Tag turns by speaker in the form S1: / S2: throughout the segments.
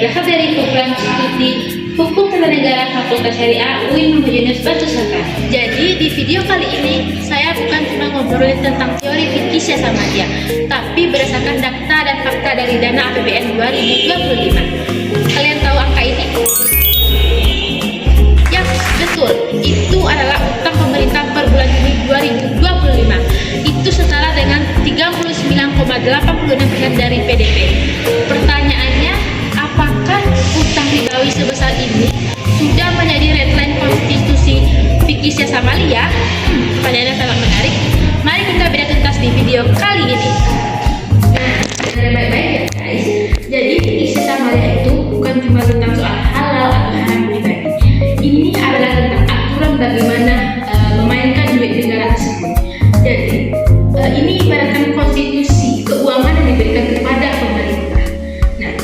S1: Berasal dari Kumpulan Studi Hukum Tata Negara Fakultas Syariah UIN Muhammad Yunus Batu Saka. Jadi di video kali ini saya bukan cuma ngobrolin tentang teori fikih siasa media, tapi berdasarkan data dan fakta dari dana APBN 2025. Kalian tahu angka ini? Ya, betul. Itu adalah utang pemerintah per bulan Juni 2025. Itu setara dengan 39,86% dari PDB. Pertanyaannya, apakah utang ribawi sebesar ini sudah menjadi redline konstitusi fikih siasa malia? Pertanyaannya sangat menarik. Mari kita bedah tuntas di video kali ini. Dengar baik-baik ya guys. Jadi fikih siasa malia itu bukan cuma tentang soal halal atau haram pribadi. Ini adalah tentang aturan bagaimana memainkan duit negara tersebut. Jadi ini ibaratkan konstitusi keuangan yang diberikan kepada pemerintah. Nah,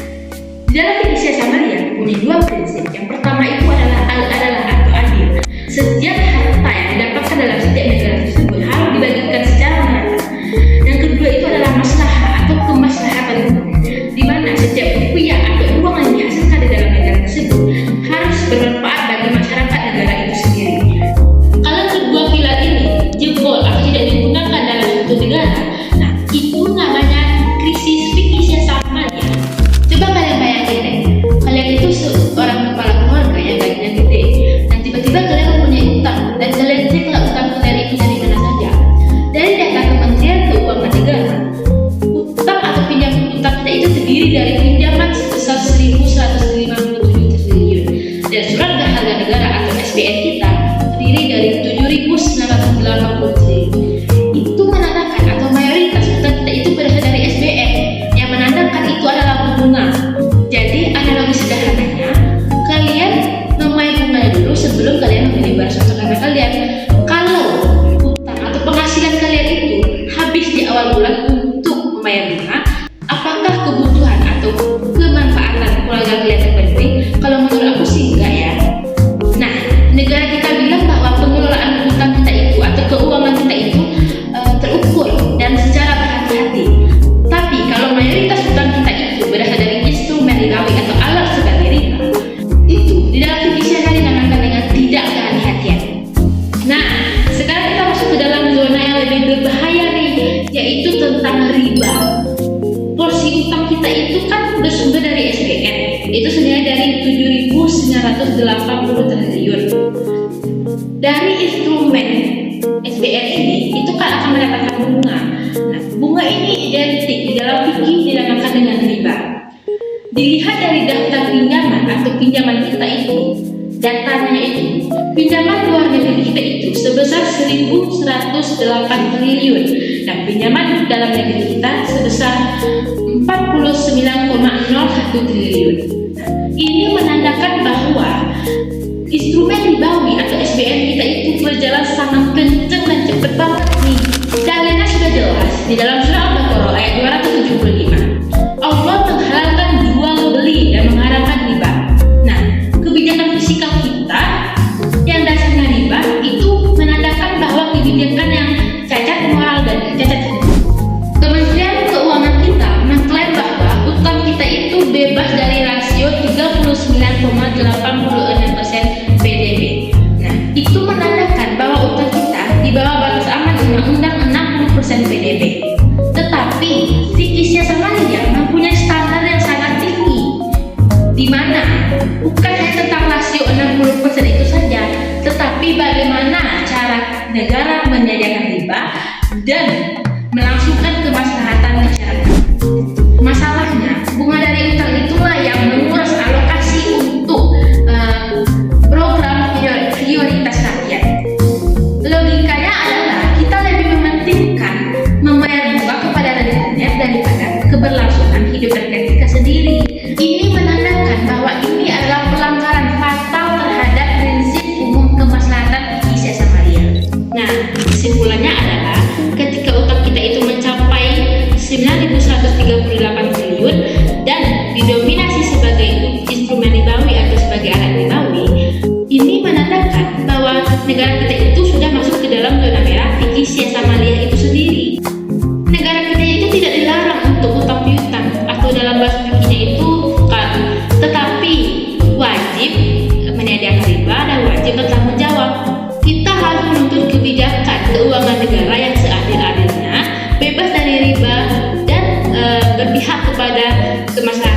S1: di dalam fikih siasa malia punya dua prinsip. Yang pertama itu adalah al-adalah atau adil. Setiap harta yang didapatkan dalam setiap negara tersebut harus dibagikan secara merata. Yang kedua itu adalah maslahah atau kemaslahatan umum, di mana setiap rupiah atau uang yang dihasilkan di dalam negara tersebut harus bermanfaat bagi masyarakat negara itu sendiri. Kalau kedua pilar ini jebol atau tidak digunakan dalam suatu negara, nah itu namanya krisis fikih siasa malia. Coba kalian bayangin deh, kalian itu seorang kepala keluarga yang gajinya gede, dan tiba-tiba kalian mempunyai utang, dan kalian ceklah utang kalian itu dari mana saja. Dari data Kementerian Keuangan Negara, utang atau pinjaman utang kita itu terdiri dari pinjaman sebesar 1.157 triliun, dan surat berharga negara atau SBN kita terdiri dari 7.980 triliun. Itu menandakan atau mayoritas utang kita itu berasal dari SBN, yang menandakan itu adalah bunga. Jadi analogi sederhananya, kalian membayar bunganya dulu sebelum kalian membeli barang suatu karena kalian. Kalau utang atau penghasilan kalian itu habis di awal bulan untuk membayar bunga, apakah kebutuhan atau kemanfaatan keluarga kalian terpenuhi? Kalau menurut aku sih enggak ya. Nah, negara kita bilang bahwa pengelolaan utang kita itu atau keuangan kita itu terukur dan secara berhati-hati. Tapi kalau mayoritas utang kita itu berasal dari instrumen ribawi atau alat sebagai riba, itu di dalam fikih syariah dinamakan dengan tidak kehati-hatian. Nah, sekarang kita masuk ke dalam zona yang lebih berbahaya nih, yaitu tentang riba. Porsi utang kita itu kan bersumber dari SBN, itu senilai dari 7.980 triliun. Dari instrumen SBN ini, itu kan akan mendapatkan bunga. Nah, bunga ini identik di dalam fikih dinamakan dengan riba. Dilihat dari daftar pinjaman atau pinjaman kita itu, datanya itu, pinjaman luar negeri kita itu sebesar 1.108 triliun, dan pinjaman dalam negeri kita sebesar 49,01 triliun. Ini menandakan bahwa instrumen ribawi atau SBN kita itu berjalan sangat kencang dan cepat banget nih. Dalilnya sudah jelas di dalam surah Al-Baqarah ayat 275. Allah menghalalkan jual beli dan mengharamkan riba. Nah, kebijakan fiskal kita yang dasarnya riba itu menandakan bahwa kebijakan yang cacat moral dan cacat hukum. Kementerian Keuangan kita mengklaim bahwa utang kita itu bebas dari rasio 39,86% PDB. Nah, itu menandakan bahwa utang kita di bawah batas aman Undang-Undang 60% PDB. Tetapi fikih siasa malia mempunyai standar yang sangat tinggi, di mana bukan hanya tentang rasio 60% itu saja, tetapi bagaimana cara negara menyediakan riba dan melangsungkan kemaslahatan masyarakat. Masalahnya, bunga dari utang itulah yang menguras alokasi untuk program prioritas rakyat. Logikanya adalah kita lebih mementingkan membayar bunga kepada rakyat daripada keberlangsungan hidup rakyat kita sendiri. Ini menandakan bahwa ini adalah pelanggaran fatal terhadap prinsip umum kemaslahatan fikih siasa malia. Nah, kesimpulannya adalah ketika utang kita itu mencapai 9.138 triliun dan didominasi sebagai instrumen ribawi atau sebagai alat ribawi, ini menandakan bahwa negara kita itu sudah masuk ke dalam zona merah fikih siasa malia itu sendiri. Negara kita itu tidak dilarang untuk utang piutang atau dalam bahasa fikihnya itu bukan, tetapi kepada masyarakat